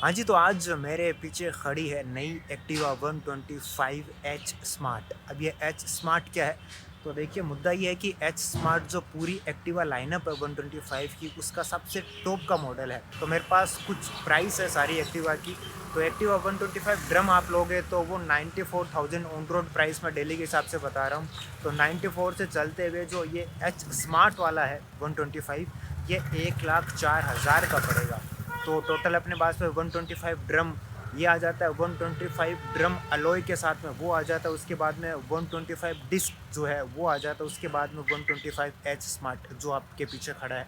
हाँ जी, तो आज मेरे पीछे खड़ी है नई एक्टिवा 125 एच स्मार्ट। अब ये एच स्मार्ट क्या है? तो देखिए, मुद्दा ये है कि एच स्मार्ट जो पूरी एक्टिवा लाइनअप है 125 की, उसका सबसे टॉप का मॉडल है। तो मेरे पास कुछ प्राइस है सारी एक्टिवा की। तो एक्टिवा 125 ड्रम आप लोगे तो वो 94,000 ऑन रोड प्राइस में डेली के हिसाब से बता रहा हूँ। तो 94 से चलते हुए जो ये एच स्मार्ट वाला है 125, ये 1,04,000 का पड़ेगा। तो टोटल अपने पास में 125 ड्रम ये आ जाता है, 125 ड्रम अलॉय के साथ में वो आ जाता है। उसके बाद में 125 डिस्क जो है वो आ जाता है। उसके बाद में 125 एच स्मार्ट जो आपके पीछे खड़ा है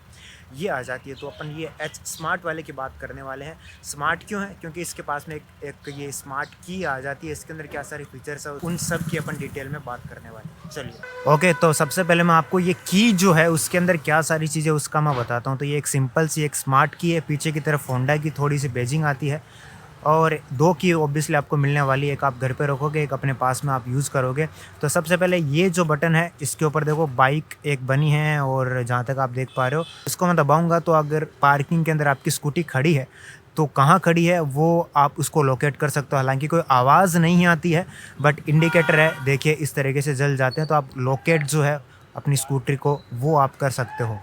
ये आ जाती है। तो अपन ये एच स्मार्ट वाले की बात करने वाले हैं। स्मार्ट क्यों है? क्योंकि इसके पास में एक ये स्मार्ट की आ जाती है। इसके अंदर क्या सारे फीचर्स है उन सब की अपन डिटेल में बात करने वाले हैं। चलिए ओके, तो सबसे पहले मैं आपको ये की जो है उसके अंदर क्या सारी चीज़ें उसका मैं बताता हूँ। तो ये एक सिंपल सी एक स्मार्ट की है। पीछे की तरफ होंडा की थोड़ी सी बेजिंग आती है और दो की ऑब्वियसली आपको मिलने वाली है। एक आप घर पे रखोगे, एक अपने पास में आप यूज़ करोगे। तो सबसे पहले ये जो बटन है इसके ऊपर देखो बाइक एक बनी है, और जहाँ तक आप देख पा रहे हो इसको मैं दबाऊंगा तो अगर पार्किंग के अंदर आपकी स्कूटी खड़ी है तो कहाँ खड़ी है वो आप उसको लोकेट कर सकते हो। हालांकि कोई आवाज़ नहीं आती है, बट इंडिकेटर है देखिए इस तरीके से जल जाते हैं। तो आप लोकेट जो है अपनी स्कूटरी को वो आप कर सकते हो।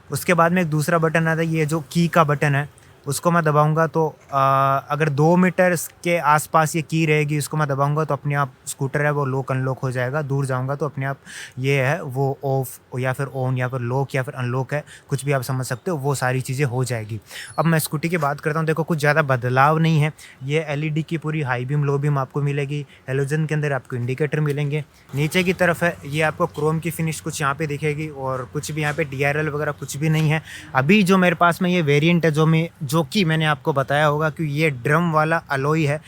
उसके बाद में एक दूसरा बटन आता है, ये जो की का बटन है उसको मैं दबाऊंगा तो अगर 2 मीटर के आसपास ये की रहेगी, इसको मैं दबाऊंगा तो अपने आप स्कूटर है वो लॉक अनलॉक हो जाएगा। दूर जाऊंगा तो अपने आप ये है वो ऑफ या फिर ऑन या फिर लॉक या फिर अनलॉक है, कुछ भी आप समझ सकते हो, वो सारी चीज़ें हो जाएगी। अब मैं स्कूटी की बात करता हूँ। देखो कुछ ज़्यादा बदलाव नहीं है। ये एलईडी की पूरी हाई बीम लो बीम आपको मिलेगी। हेलोजन के अंदर आपको इंडिकेटर मिलेंगे। नीचे की तरफ है ये आपको क्रोम की फिनिश कुछ यहाँ पे दिखेगी, और कुछ भी यहाँ पे डीआरएल वगैरह कुछ भी नहीं है। अभी जो मेरे पास में ये वेरिएंट है जो कि मैंने आपको बताया होगा कि ये ड्रम वाला अलॉय है,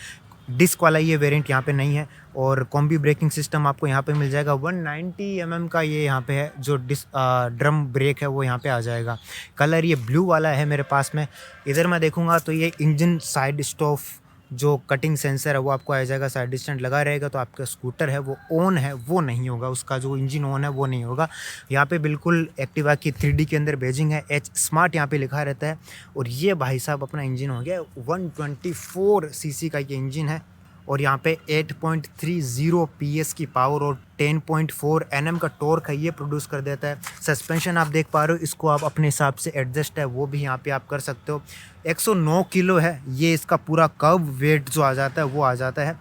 डिस्क वाला ये वेरिएंट यहाँ पे नहीं है। और कॉम्बी ब्रेकिंग सिस्टम आपको यहाँ पे मिल जाएगा। 190 का ये यहाँ पे है जो ड्रम ब्रेक है वो यहाँ पे आ जाएगा। कलर ये ब्लू वाला है मेरे पास में। इधर मैं देखूँगा तो ये इंजन साइड स्टॉप जो कटिंग सेंसर है वो आपको आ जाएगा। साइड स्टैंड लगा रहेगा तो आपका स्कूटर है वो ऑन है वो नहीं होगा, उसका जो इंजन ऑन है वो नहीं होगा। यहाँ पे बिल्कुल एक्टिवा की 3D के अंदर बेजिंग है, एच स्मार्ट यहाँ पे लिखा रहता है। और ये भाई साहब अपना इंजन हो गया 124 सीसी का ये इंजन है, और यहाँ पे 8.30 PS की पावर और 10.4 Nm का टॉर्क है ये प्रोड्यूस कर देता है। सस्पेंशन आप देख पा रहे हो, इसको आप अपने हिसाब से एडजस्ट है वो भी यहाँ पे आप कर सकते हो। 109 किलो है ये इसका पूरा कर्व वेट जो आ जाता है वो आ जाता है।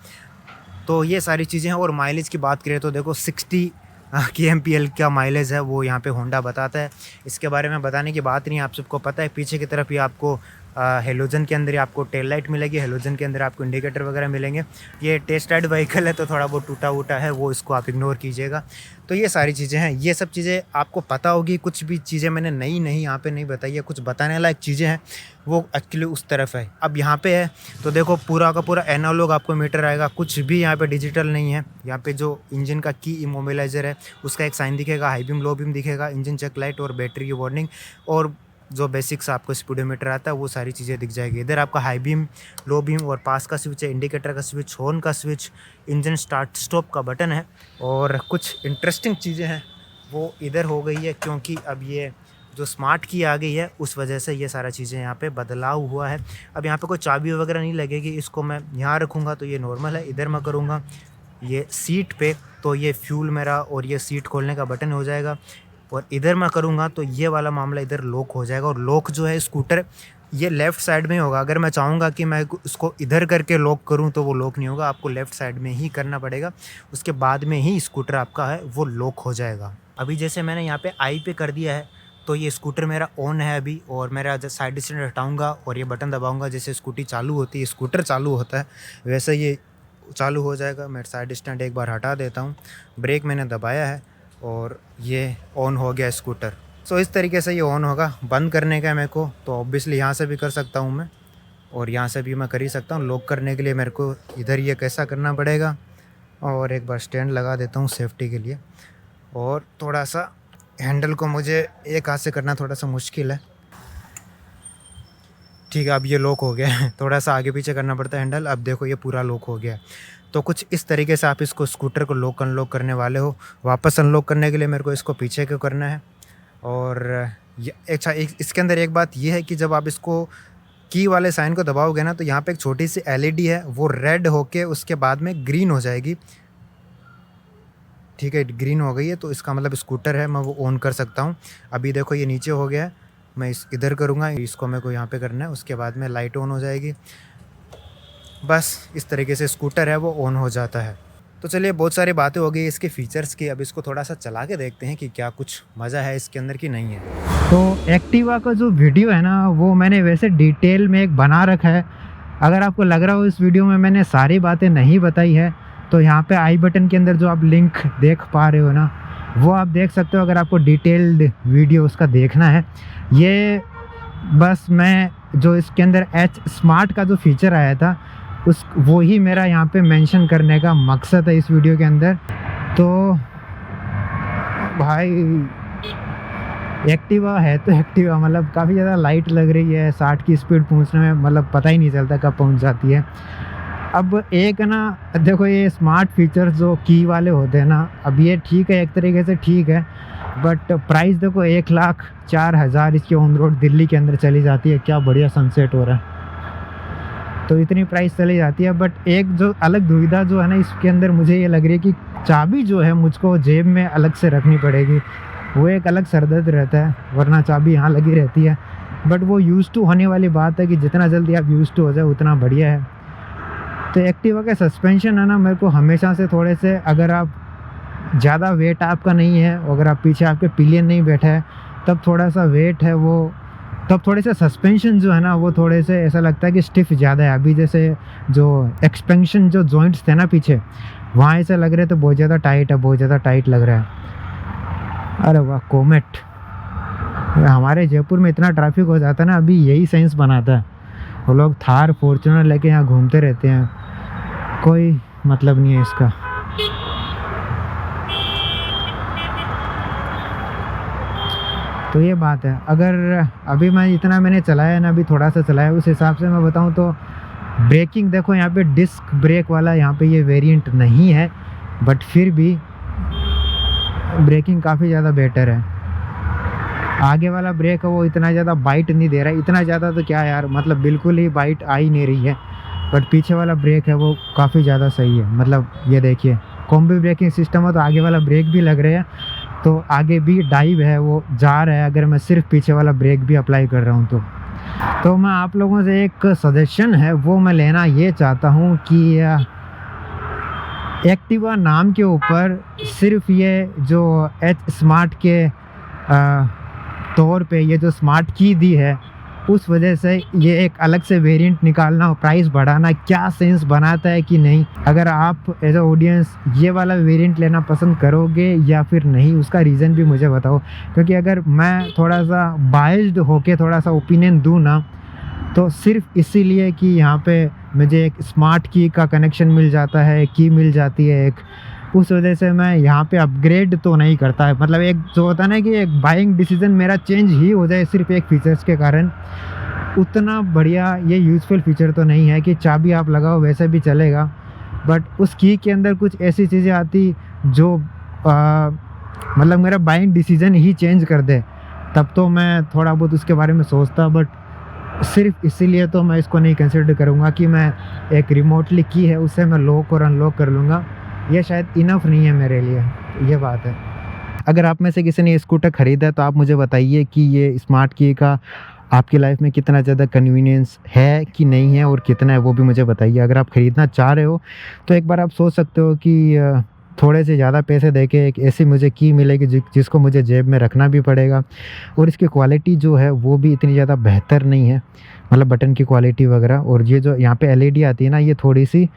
तो ये सारी चीज़ें हैं। और माइलेज की बात करें तो देखो 60 kmpl का माइलेज है वो यहाँ पे होंडा बताता है। इसके बारे में बताने की बात नहीं, आप सबको पता है। पीछे की तरफ ये आपको हेलोजन के अंदर ही आपको टेल लाइट मिलेगी, हेलोजन के अंदर आपको इंडिकेटर वगैरह मिलेंगे। ये टेस्ट राइड व्हीकल है तो थोड़ा बहुत टूटा वूटा है वो इसको आप इग्नोर कीजिएगा। तो ये सारी चीज़ें हैं, ये सब चीज़ें आपको पता होगी। कुछ भी चीज़ें मैंने नई नहीं यहाँ पे नहीं बताई है, कुछ बताने लायक चीज़ें हैं वो एक्चुअली उस तरफ है। अब यहाँ पे है तो देखो पूरा का पूरा एनालॉग आपको मीटर आएगा, कुछ भी यहाँ पे डिजिटल नहीं है। यहाँ पे जो इंजन का की इमोबिलाइजर है उसका एक साइन दिखेगा, हाई बीम लो बीम दिखेगा, इंजन चेक लाइट और बैटरी की वार्निंग, और जो बेसिक्स आपको स्पीडोमीटर आता है वो सारी चीज़ें दिख जाएगी। इधर आपका हाई बीम लो बीम और पास का स्विच है, इंडिकेटर का स्विच, हॉर्न का स्विच, इंजन स्टार्ट स्टॉप का बटन है। और कुछ इंटरेस्टिंग चीज़ें हैं वो इधर हो गई है, क्योंकि अब ये जो स्मार्ट की आ गई है उस वजह से ये सारा चीज़ें यहाँ पे बदलाव हुआ है। अब यहाँ पे कोई चाबी वगैरह नहीं लगेगी, इसको मैं यहाँ रखूँगा तो ये नॉर्मल है। इधर मैं करूँगा ये सीट पे तो ये फ्यूल मेरा और ये सीट खोलने का बटन हो जाएगा। और इधर मैं करूँगा तो ये वाला मामला इधर लॉक हो जाएगा। और लॉक जो है स्कूटर ये लेफ़्ट साइड में ही होगा। अगर मैं चाहूँगा कि मैं इसको इधर करके लॉक करूँ तो वो लॉक नहीं होगा, आपको लेफ़्ट साइड में ही करना पड़ेगा। उसके बाद में ही स्कूटर आपका है वो लॉक हो जाएगा। अभी जैसे मैंने यहाँ पे आई पे कर दिया है तो ये स्कूटर मेरा ऑन है अभी, और मेरा जब साइड स्टैंड हटाऊँगा और ये बटन दबाऊँगा, जैसे स्कूटी चालू होती है स्कूटर चालू होता है वैसे ये चालू हो जाएगा। मैं साइड स्टैंड एक बार हटा देता हूँ, ब्रेक मैंने दबाया है और ये ऑन हो गया स्कूटर। सो इस तरीके से ये ऑन होगा। बंद करने का है मेरे को तो ऑब्वियसली यहाँ से भी कर सकता हूँ मैं, और यहाँ से भी मैं कर ही सकता हूँ। लॉक करने के लिए मेरे को इधर ये कैसा करना पड़ेगा, और एक बार स्टैंड लगा देता हूँ सेफ्टी के लिए। और थोड़ा सा हैंडल को मुझे एक हाथ से करना थोड़ा सा मुश्किल है। ठीक है, अब ये लॉक हो गया है। थोड़ा सा आगे पीछे करना पड़ता है हैंडल। अब देखो ये पूरा लॉक हो गया है। तो कुछ इस तरीके से आप इसको स्कूटर को लॉक अनलॉक करने वाले हो। वापस अनलॉक करने के लिए मेरे को इसको पीछे क्यों करना है। और ये अच्छा, एक इसके अंदर एक बात ये है कि जब आप इसको की वाले साइन को दबाओगे ना तो यहाँ पे एक छोटी सी LED है, वो रेड होके उसके बाद में ग्रीन हो जाएगी। ठीक है, ग्रीन हो गई है तो इसका मतलब स्कूटर है, मैं वो ऑन कर सकता हूँ। अभी देखो ये नीचे हो गया है, मैं इधर करूँगा, इसको मेरे को यहाँ पे करना है, उसके बाद में लाइट ऑन हो जाएगी। बस इस तरीके से स्कूटर है वो ऑन हो जाता है। तो चलिए, बहुत सारी बातें हो गई इसके फ़ीचर्स की, अब इसको थोड़ा सा चला के देखते हैं कि क्या कुछ मज़ा है इसके अंदर कि नहीं है। तो एक्टिवा का जो वीडियो है ना वो मैंने वैसे डिटेल में एक बना रखा है। अगर आपको लग रहा हो इस वीडियो में मैंने सारी बातें नहीं बताई है तो यहाँ पे आई बटन के अंदर जो आप लिंक देख पा रहे हो ना वो आप देख सकते हो, अगर आपको डिटेल्ड वीडियो उसका देखना है। ये बस मैं जो इसके अंदर एच स्मार्ट का जो फीचर आया था उस वो ही मेरा यहाँ पे मेंशन करने का मकसद है इस वीडियो के अंदर। तो भाई एक्टिवा है तो एक्टिवा मतलब काफ़ी ज़्यादा लाइट लग रही है, 60 की स्पीड पहुँचने में मतलब पता ही नहीं चलता कब पहुँच जाती है। अब एक ना देखो, ये स्मार्ट फीचर्स जो की वाले होते हैं ना, अब ये ठीक है, एक तरीके से ठीक है, बट प्राइस देखो 1,04,000 इसकी ऑन रोड दिल्ली के अंदर चली जाती है। क्या बढ़िया सनसेट हो रहा है, तो इतनी प्राइस चली जाती है। बट एक जो अलग दुविधा जो है ना इसके अंदर मुझे ये लग रही है कि चाबी जो है मुझको जेब में अलग से रखनी पड़ेगी, वो एक अलग सरदर्द रहता है, वरना चाबी यहाँ लगी रहती है। बट वो यूज़ टू होने वाली बात है कि जितना जल्दी आप यूज़ टू हो जाए उतना बढ़िया है। तो एक्टिवा का सस्पेंशन है ना, मेरे को हमेशा से थोड़े से, अगर आप ज़्यादा वेट आपका नहीं है, अगर आप पीछे आपके पिलियन नहीं बैठा है तब थोड़ा सा वेट है वो, तब थोड़े से सस्पेंशन जो है ना वो थोड़े से ऐसा लगता है कि स्टिफ ज़्यादा है। अभी जैसे जो एक्सपेंशन जो जॉइंट्स थे ना पीछे, वहाँ ऐसा लग रहा है तो बहुत ज़्यादा टाइट है, बहुत ज़्यादा टाइट लग रहा है। अरे वाह, कोमेट! हमारे जयपुर में इतना ट्रैफिक हो जाता है ना, अभी यही सेंस बनाता है। वो लोग थार फॉर्च्यूनर लेके यहाँ घूमते रहते हैं, कोई मतलब नहीं है इसका। तो ये बात है। अगर अभी मैंने चलाया है ना, अभी थोड़ा सा चलाया, उस हिसाब से मैं बताऊं तो ब्रेकिंग देखो, यहाँ पे डिस्क ब्रेक वाला यहाँ पे ये वेरिएंट नहीं है, बट फिर भी ब्रेकिंग काफ़ी ज़्यादा बेटर है। आगे वाला ब्रेक है वो इतना ज़्यादा बाइट नहीं दे रहा है, इतना ज़्यादा तो क्या यार, मतलब बिल्कुल ही बाइट आ ही नहीं रही है। बट पीछे वाला ब्रेक है वो काफ़ी ज़्यादा सही है। मतलब ये देखिए, कॉम्बी ब्रेकिंग सिस्टम है तो आगे वाला ब्रेक भी लग रहे हैं, तो आगे भी डाइव है वो जा रहा है, अगर मैं सिर्फ पीछे वाला ब्रेक भी अप्लाई कर रहा हूँ तो मैं आप लोगों से एक सजेशन है वो मैं लेना ये चाहता हूँ कि एक्टिवा नाम के ऊपर सिर्फ ये जो एच स्मार्ट के तौर पे ये जो स्मार्ट की दी है, उस वजह से ये एक अलग से वेरिएंट निकालना और प्राइस बढ़ाना क्या सेंस बनाता है कि नहीं। अगर आप एज अ ऑडियंस ये वाला वेरिएंट लेना पसंद करोगे या फिर नहीं, उसका रीज़न भी मुझे बताओ। क्योंकि अगर मैं थोड़ा सा बाइस्ड होके थोड़ा सा ओपिनियन दूँ ना, तो सिर्फ इसीलिए कि यहाँ पे मुझे एक स्मार्ट की का कनेक्शन मिल जाता है, की मिल जाती है एक, उस वजह से मैं यहाँ पे अपग्रेड तो नहीं करता है। मतलब एक जो होता है ना कि एक बाइंग डिसीजन मेरा चेंज ही हो जाए सिर्फ एक फीचर्स के कारण, उतना बढ़िया ये यूज़फुल फीचर तो नहीं है कि चाबी आप लगाओ वैसे भी चलेगा। बट उस की के अंदर कुछ ऐसी चीज़ें आती जो मतलब मेरा बाइंग डिसीजन ही चेंज कर दे, तब तो मैं थोड़ा बहुत उसके बारे में सोचता। बट सिर्फ इसीलिए तो मैं इसको नहीं कंसिडर करूँगा कि मैं एक रिमोटली की है उससे मैं लॉक और अनलॉक कर लूँगा, ये शायद इनफ नहीं है मेरे लिए। ये बात है। अगर आप में से किसी ने स्कूटर ख़रीदा तो आप मुझे बताइए कि ये स्मार्ट की का आपकी लाइफ में कितना ज़्यादा कन्वीनियंस है कि नहीं है, और कितना है वो भी मुझे बताइए। अगर आप ख़रीदना चाह रहे हो तो एक बार आप सोच सकते हो कि थोड़े से ज़्यादा पैसे देके एक ऐसी मुझे की मिलेगी जिसको मुझे जेब में रखना भी पड़ेगा, और इसकी क्वालिटी जो है वो भी इतनी ज़्यादा बेहतर नहीं है, मतलब बटन की क्वालिटी वगैरह। और ये जो यहाँ पे LED आती है ना, ये थोड़ी सी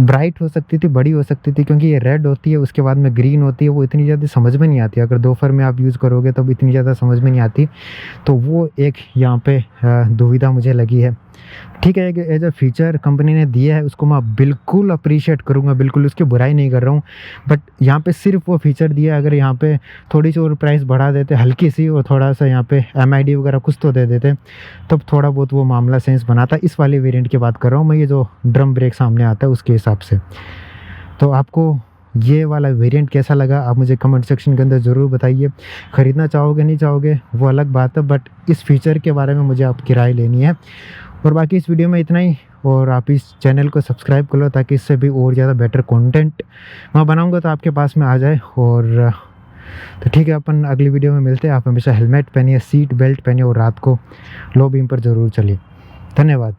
ब्राइट हो सकती थी, बड़ी हो सकती थी, क्योंकि ये रेड होती है उसके बाद में ग्रीन होती है, वो इतनी ज़्यादा समझ में नहीं आती। अगर दोपहर में आप यूज़ करोगे तब इतनी ज़्यादा समझ में नहीं आती, तो वो एक यहाँ पे दुविधा मुझे लगी है। ठीक है, एज अ फीचर कंपनी ने दिया है उसको मैं बिल्कुल अप्रिशिएट करूँगा, बिल्कुल उसकी बुराई नहीं कर रहा हूँ। बट यहाँ पे सिर्फ वो फीचर दिया, अगर यहाँ पे थोड़ी सी और प्राइस बढ़ा देते हल्की सी, और थोड़ा सा यहाँ पे MID वगैरह कुछ तो दे देते, तब थोड़ा बहुत वो मामला सेंस बनाता। इस वाले वेरिएंट की बात कर रहा हूँ मैं, ये जो ड्रम ब्रेक सामने आता है उसके हिसाब से। तो आपको ये वाला वेरिएंट कैसा लगा आप मुझे कमेंट सेक्शन के अंदर ज़रूर बताइए। ख़रीदना चाहोगे नहीं चाहोगे वो अलग बात है, बट इस फीचर के बारे में मुझे आपकी राय लेनी है। और बाकी इस वीडियो में इतना ही, और आप इस चैनल को सब्सक्राइब कर लो ताकि इससे भी और ज़्यादा बेटर कंटेंट मैं बनाऊंगा तो आपके पास में आ जाए। और तो ठीक है, अपन अगली वीडियो में मिलते हैं। आप हमेशा हेलमेट पहनिए, सीट बेल्ट पहनिए और रात को लो बीम पर ज़रूर चलिए। धन्यवाद।